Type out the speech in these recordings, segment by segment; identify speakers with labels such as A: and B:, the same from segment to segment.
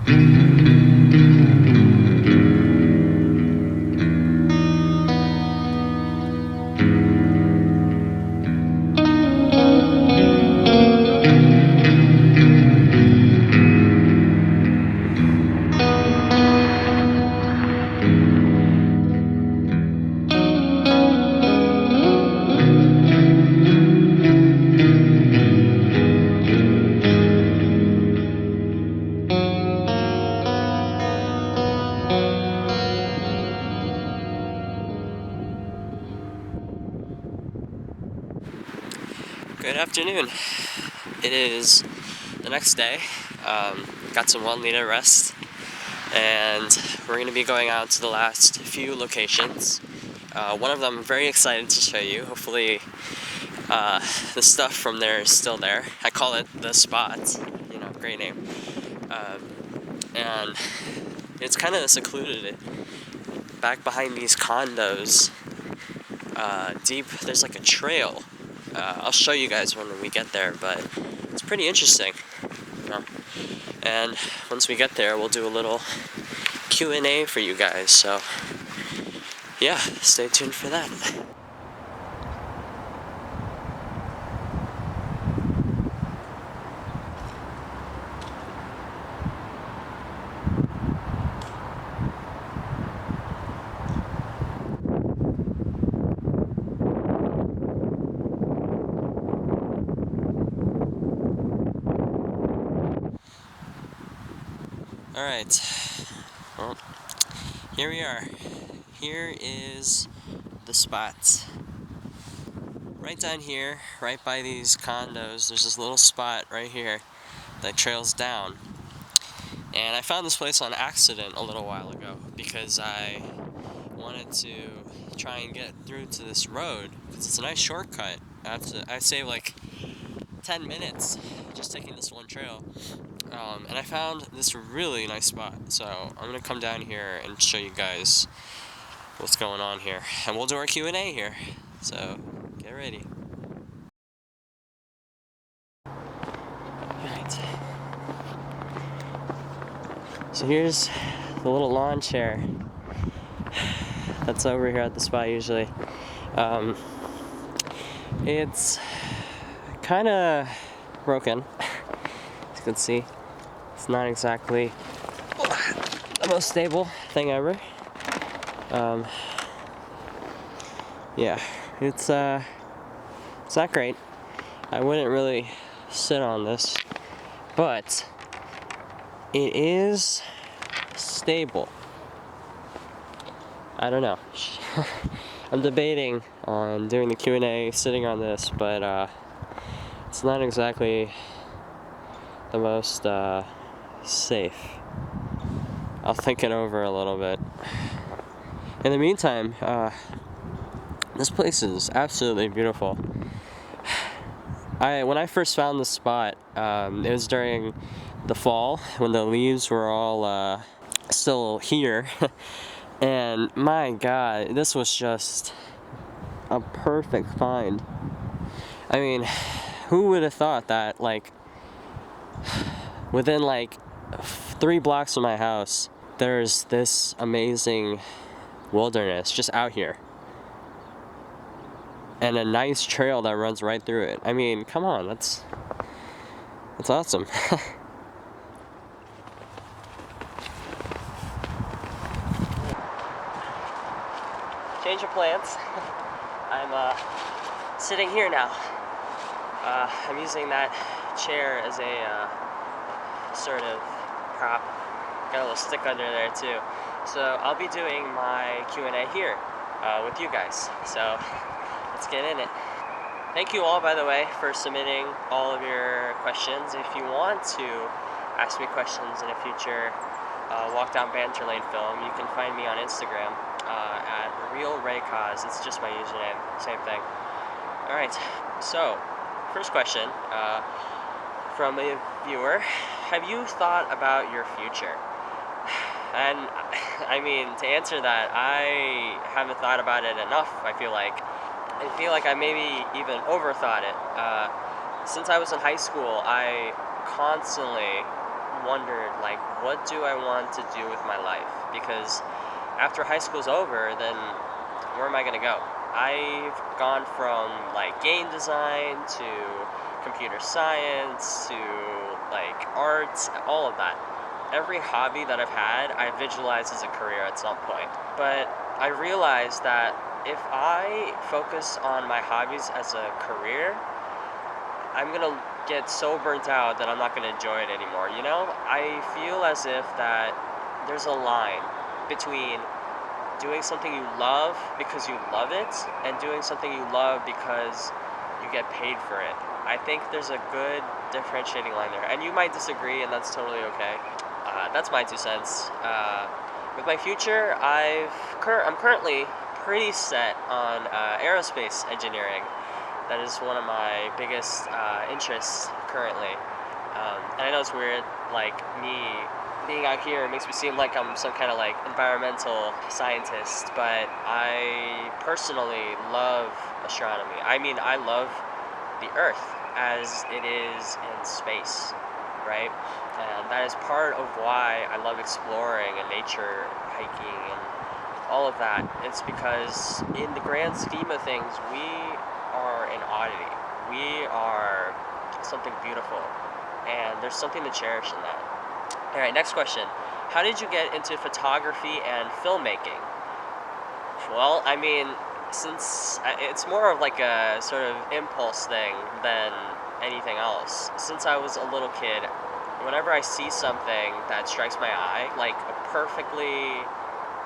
A: Good afternoon. It is the next day. Got some well-needed rest, and we're going to be going out to the last few locations. One of them I'm very excited to show you. Hopefully, the stuff from there is still there. I call it the spot. Great name. And it's kind of secluded. Back behind these condos, deep, there's like a trail. I'll show you guys when we get there, but it's pretty interesting. And once we get there, we'll do a little Q&A for you guys. So, yeah, stay tuned for that. Alright, well, here we are. Here is the spot. Right down here, right by these condos, there's this little spot right here that trails down. And I found this place on accident a little while ago because I wanted to try and get through to this road because it's a nice shortcut. I'd say like 10 minutes just taking this one trail. And I found this really nice spot, so I'm gonna come down here and show you guys what's going on here, and we'll do our Q&A here, so get ready. Alright, so here's the little lawn chair that's over here at the spot usually. It's kind of broken, as you can see. It's not exactly the most stable thing ever. Yeah, it's not great. I wouldn't really sit on this, but it is stable. I don't know. I'm debating on doing the Q&A sitting on this, but it's not exactly the most safe. I'll think it over a little bit. In the meantime, this place is absolutely beautiful. When I first found this spot, it was during the fall when the leaves were all still here. And my God, this was just a perfect find. I mean, who would have thought that, like, within like 3 blocks from my house, there's this amazing wilderness just out here. And a nice trail that runs right through it. I mean, come on, that's awesome. Change of plans. I'm sitting here now. I'm using that chair as a sort of prop. Got a little stick under there too. So I'll be doing my Q&A here with you guys. So let's get in it. Thank you all, by the way, for submitting all of your questions. If you want to ask me questions in a future Walk Down Banter Lane film, you can find me on Instagram at RealRayCause. It's just my username, same thing. Alright, so first question from a viewer. Have you thought about your future? And I mean, to answer that, I haven't thought about it enough. I feel like I maybe even overthought it. Since I was in high school, I constantly wondered, like, what do I want to do with my life? Because after high school's over, then where am I gonna go? I've gone from like game design to computer science to like arts, all of that. Every hobby that I've had, I visualized as a career at some point. But I realized that if I focus on my hobbies as a career, I'm gonna get so burnt out that I'm not gonna enjoy it anymore, you know? I feel as if that there's a line between doing something you love because you love it and doing something you love because you get paid for it. I think there's a good differentiating line there. And you might disagree, and that's totally okay. That's my 2 cents. With my future, I'm currently pretty set on aerospace engineering. That is one of my biggest interests currently. And I know it's weird, like me being out here makes me seem like I'm some kind of like environmental scientist, but I personally love astronomy. I mean, I love the Earth as it is in space, right? And that is part of why I love exploring and nature, hiking, and all of that. It's because in the grand scheme of things, we are an oddity. We are something beautiful, and there's something to cherish in that. All right, next question. How did you get into photography and filmmaking? Well, I mean, since it's more of like a sort of impulse thing than anything else. Since I was a little kid, whenever I see something that strikes my eye, like a perfectly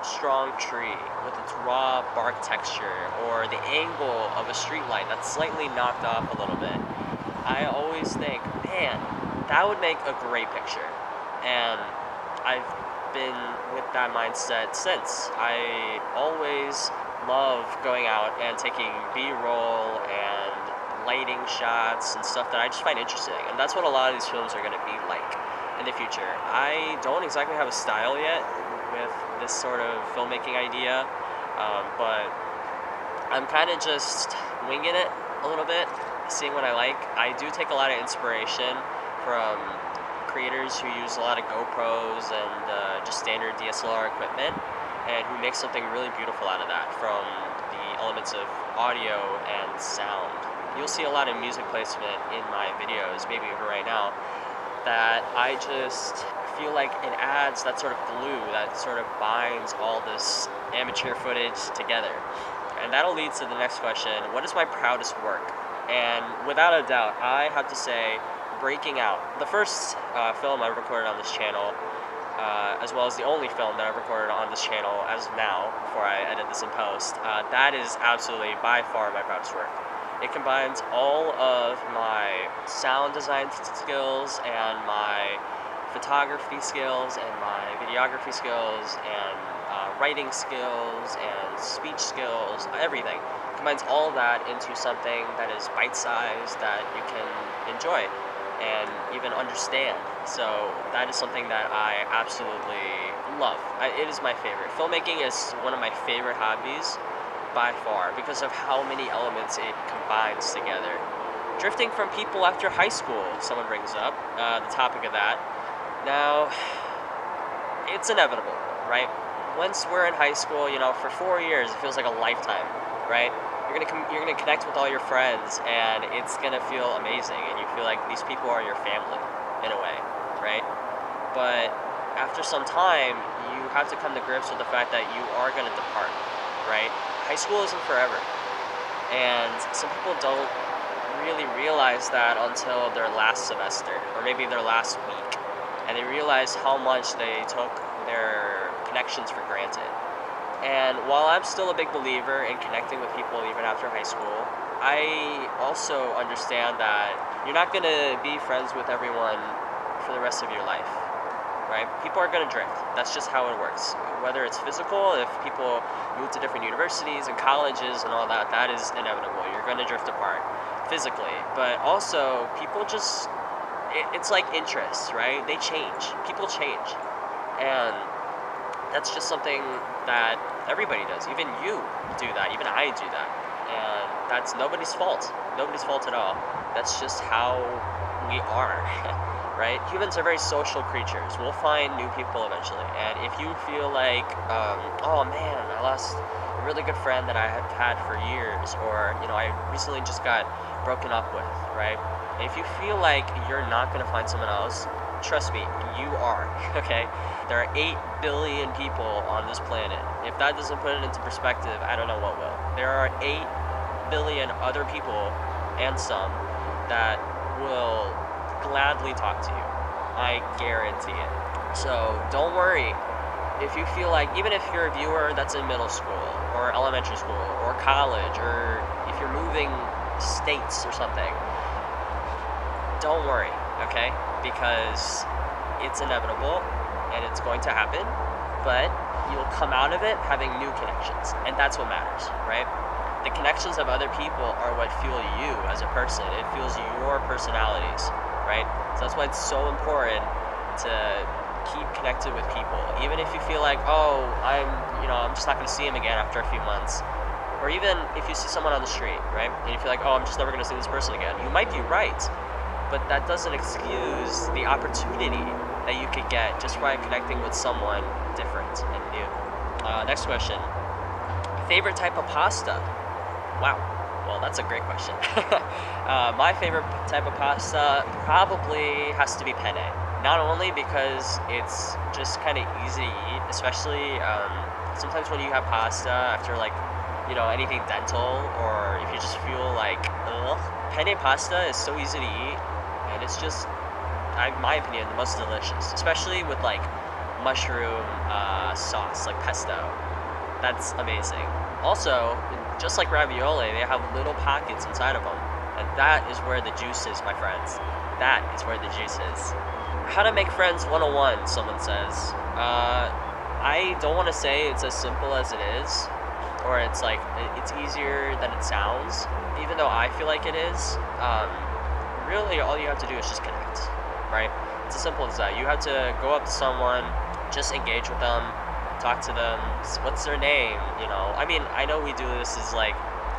A: strong tree with its raw bark texture or the angle of a street light that's slightly knocked off a little bit, I always think, man, that would make a great picture. And I've been with that mindset since. I always love going out and taking B-roll and lighting shots and stuff that I just find interesting. And that's what a lot of these films are going to be like in the future. I don't exactly have a style yet with this sort of filmmaking idea, but I'm kind of just winging it a little bit, seeing what I like. I do take a lot of inspiration from creators who use a lot of GoPros and just standard DSLR equipment, and who make something really beautiful out of that from the elements of audio and sound. You'll see a lot of music placement in my videos, maybe even right now, that I just feel like it adds that sort of glue that sort of binds all this amateur footage together. And that'll lead to the next question: what is my proudest work? And without a doubt, I have to say Breaking Out, the first film I recorded on this channel, as well as the only film that I've recorded on this channel as of now, before I edit this in post, that is absolutely by far my proudest work. It combines all of my sound design skills and my photography skills and my videography skills and writing skills and speech skills, everything. Combines all of that into something that is bite-sized, that you can enjoy and even understand. So that is something that I absolutely love. It is my favorite. Filmmaking is one of my favorite hobbies by far because of how many elements it combines together. Drifting from people after high school, someone brings up the topic of that. Now, it's inevitable, right? Once we're in high school, you know, for 4 years, it feels like a lifetime, right? You're gonna connect with all your friends, and it's gonna feel amazing, and you feel like these people are your family in a way, right? But after some time, you have to come to grips with the fact that you are gonna depart, right? High school isn't forever, and some people don't really realize that until their last semester, or maybe their last week, and they realize how much they took their connections for granted. And while I'm still a big believer in connecting with people even after high school, I also understand that you're not going to be friends with everyone for the rest of your life, right? People are going to drift. That's just how it works. Whether it's physical, if people move to different universities and colleges and all that, that is inevitable. You're going to drift apart physically. But also, people just, it's like interests, right? They change. People change. And that's just something that everybody does. Even you do that. Even I do that. And that's nobody's fault. Nobody's fault at all. That's just how we are, right? Humans are very social creatures. We'll find new people eventually. And if you feel like, oh man, I lost a really good friend that I have had for years, or, I recently just got broken up with, right? And if you feel like you're not going to find someone else, trust me, you are, okay? There are 8 billion people on this planet. If that doesn't put it into perspective, I don't know what will. There are 8 billion other people and some that will gladly talk to you. I guarantee it. So don't worry if you feel like, even if you're a viewer that's in middle school or elementary school or college, or if you're moving states or something, don't worry, okay? Because it's inevitable and it's going to happen, but you'll come out of it having new connections, and that's what matters, right? The connections of other people are what fuel you as a person. It fuels your personalities, right? So that's why it's so important to keep connected with people, even if you feel like, oh, I'm just not going to see him again after a few months, or even if you see someone on the street, right, and you feel like, oh, I'm just never going to see this person again. You might be right, but that doesn't excuse the opportunity that you could get just by connecting with someone different and new. Next question. Favorite type of pasta? Wow. Well, that's a great question. My favorite type of pasta probably has to be penne. Not only because it's just kind of easy to eat, especially sometimes when you have pasta after anything dental, or if you just feel like, ugh. Penne pasta is so easy to eat, and it's just, in my opinion, the most delicious, especially with mushroom sauce, like pesto. That's amazing. Also, just like ravioli, they have little pockets inside of them, and that is where the juice is, my friends. That is where the juice is. How to make friends 101, someone says. I don't want to say it's as simple as it is, or it's easier than it sounds, even though I feel like it is. Really, all you have to do is just connect, right? It's as simple as that. You have to go up to someone, just engage with them, talk to them. What's their name? I know we do this as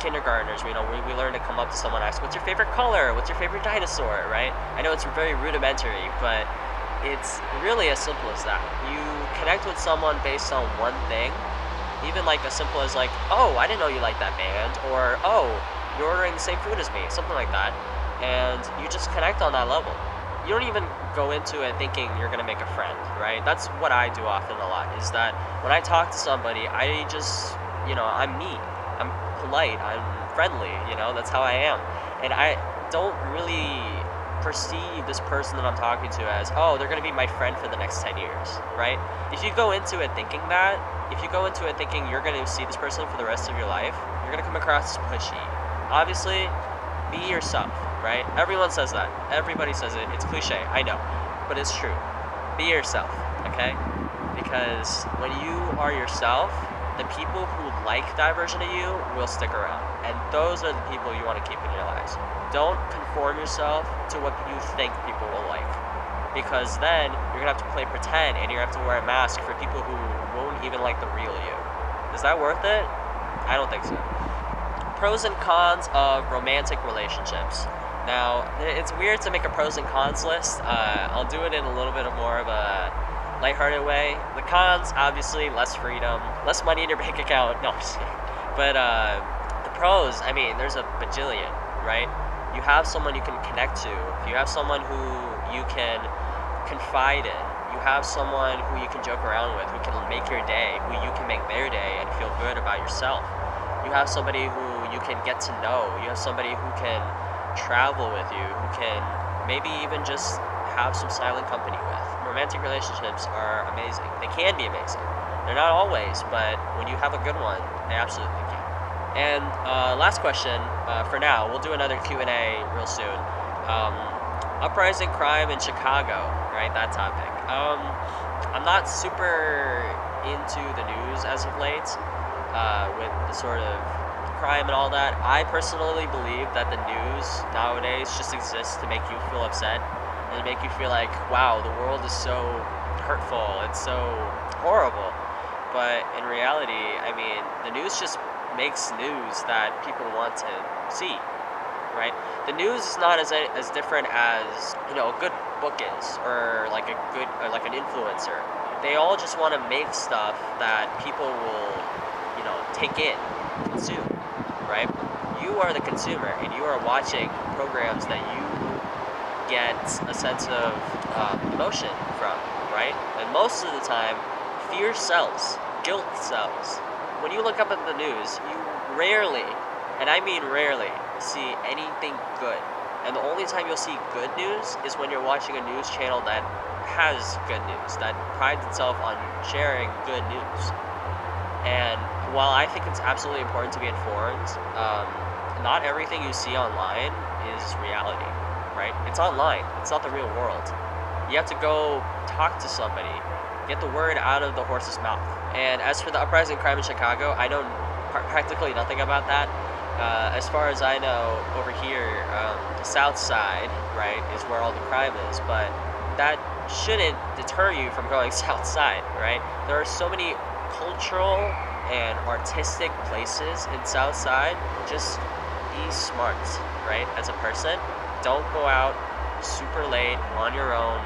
A: kindergartners. We learn to come up to someone, ask, what's your favorite color? What's your favorite dinosaur? Right? I know it's very rudimentary, but it's really as simple as that. You connect with someone based on one thing, even as simple as oh, I didn't know you like that band, or oh, you're ordering the same food as me, something like that, and you just connect on that level. You don't even go into it thinking you're gonna make a friend, right? That's what I do often a lot, is that when I talk to somebody, I just, I'm me. I'm polite, I'm friendly, that's how I am. And I don't really perceive this person that I'm talking to as, oh, they're gonna be my friend for the next 10 years, right? If you go into it thinking that, if you go into it thinking you're gonna see this person for the rest of your life, you're gonna come across as pushy. Obviously, be yourself, right? Everyone says that. Everybody says it. It's cliche, I know, but it's true. Be yourself, okay? Because when you are yourself, the people who like that version of you will stick around, and those are the people you want to keep in your lives. Don't conform yourself to what you think people will like, because then you're gonna have to play pretend, and you're gonna have to wear a mask for people who won't even like the real you. Is that worth it? I don't think so. Pros and cons of romantic relationships. Now, it's weird to make a pros and cons list. I'll do it in a little bit of more of a lighthearted way. The cons, obviously, less freedom, less money in your bank account. No, I'm just kidding. But the pros, there's a bajillion, right? You have someone you can connect to. You have someone who you can confide in. You have someone who you can joke around with, who can make your day, who you can make their day and feel good about yourself. You have somebody who you can get to know. You have somebody who can travel with you, who can maybe even just have some silent company with. Romantic relationships are amazing. They can be amazing. They're not always, but when you have a good one, they absolutely can. And last question for now. We'll do another Q&A real soon. Uprising crime in Chicago, right? That topic. I'm not super into the news as of late, with the sort of crime and all that. I personally believe that the news nowadays just exists to make you feel upset and to make you feel like, wow, the world is so hurtful, it's so horrible. But in reality, the news just makes news that people want to see, right? The news is not as different as, you know, a good book is, or like like an influencer. They all just want to make stuff that people will, you know, take in, consume, right? You are the consumer, and you are watching programs that you get a sense of emotion from, right? And most of the time, fear sells, guilt sells. When you look up at the news, you rarely, and I mean rarely, see anything good. And the only time you'll see good news is when you're watching a news channel that has good news, that prides itself on sharing good news. And while I think it's absolutely important to be informed, not everything you see online is reality, right? It's online. It's not the real world. You have to go talk to somebody, get the word out of the horse's mouth. And as for the uprising crime in Chicago, I know practically nothing about that. As far as I know, over here, the South Side, right, is where all the crime is. But that shouldn't deter you from going South Side, right? There are so many cultural and artistic places in South Side. Just be smart, right? As a person, don't go out super late on your own.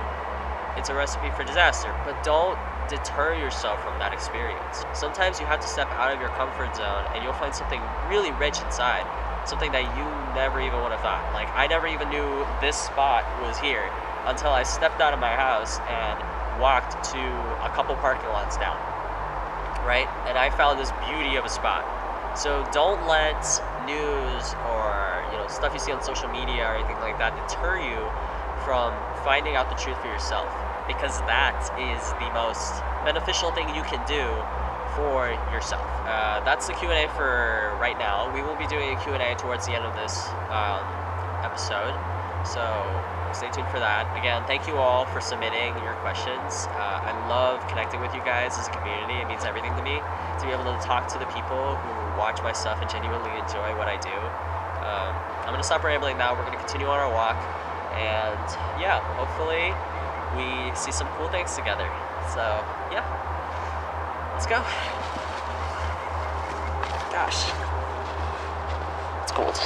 A: It's a recipe for disaster, but don't deter yourself from that experience. Sometimes you have to step out of your comfort zone, and you'll find something really rich inside, something that you never even would have thought. Like, I never even knew this spot was here until I stepped out of my house and walked to a couple parking lots down, right? And I found this beauty of a spot. So don't let news or, you know, stuff you see on social media or anything like that deter you from finding out the truth for yourself, because that is the most beneficial thing you can do for yourself. That's the Q&A for right now. We will be doing a Q&A towards the end of this episode, so stay tuned for that. Again, thank you all for submitting your questions. I love connecting with you guys as a community. It means everything to me to be able to talk to the people who watch my stuff and genuinely enjoy what I do. I'm going to stop rambling now. We're going to continue on our walk, and yeah, hopefully we see some cool things together. So yeah, let's go. Gosh, it's cold.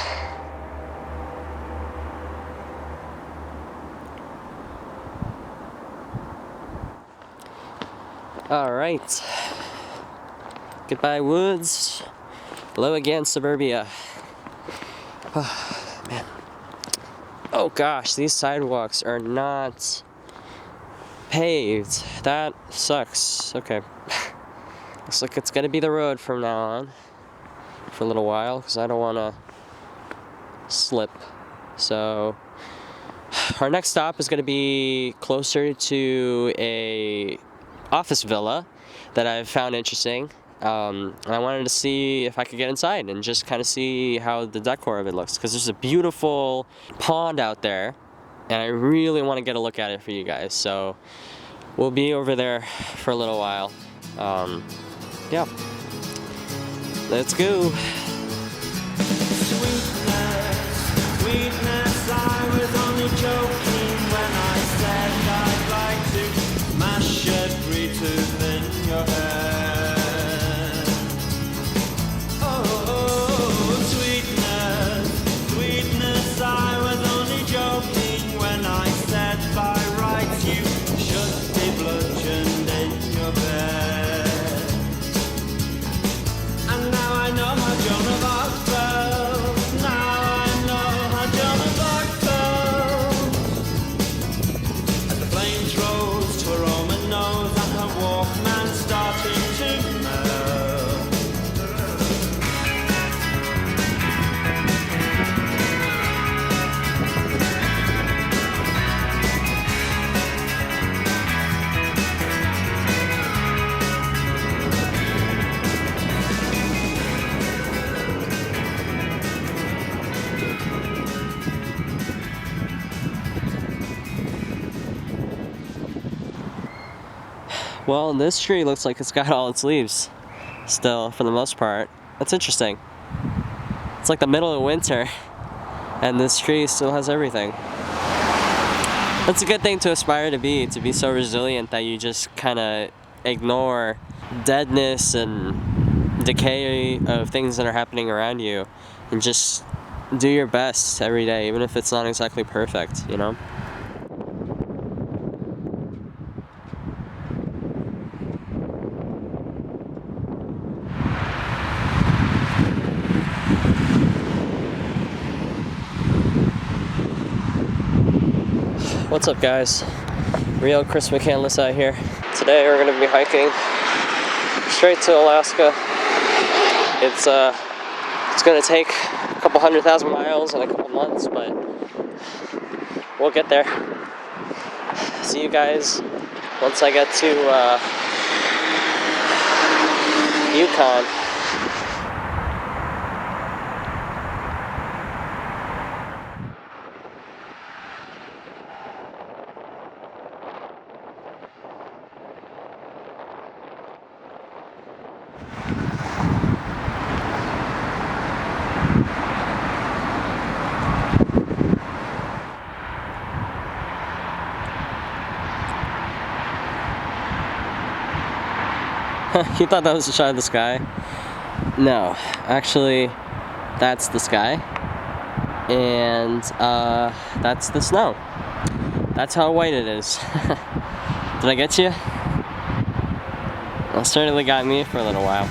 A: All right. Goodbye, woods. Hello again, suburbia. Oh, man. Oh gosh, these sidewalks are not paved. That sucks. Okay. Looks like it's gonna be the road from now on for a little while, because I don't want to slip. So our next stop is gonna be closer to a office villa that I've found interesting. And I wanted to see if I could get inside and just kind of see how the decor of it looks, because there's a beautiful pond out there and I really want to get a look at it for you guys. So we'll be over there for a little while. Yeah, let's go.
B: Sweetness, I was only joking when I said I'd like to mash every tooth in your head. Oh, sweetness, I was only joking when I said by rights you should be bludgeoned in your bed. And now I know how Joan of Arc felt. Now I know how Joan of Arc felt. As the flames rose to her Roman nose and her Walkman started to melt.
A: Well, this tree looks like it's got all its leaves still, for the most part. That's interesting. It's like the middle of winter and this tree still has everything. That's a good thing to aspire to be so resilient that you just kind of ignore deadness and decay of things that are happening around you, and just do your best every day, even if it's not exactly perfect, you know? What's up, guys? Real Chris McCandless out here. Today we're going to be hiking straight to Alaska. It's going to take a couple 100,000 miles and a couple months, but we'll get there. See you guys once I get to Yukon. You thought that was a shot of the sky? No, actually, that's the sky, and that's the snow. That's how white it is. Did I get you? Well, it certainly got me for a little while.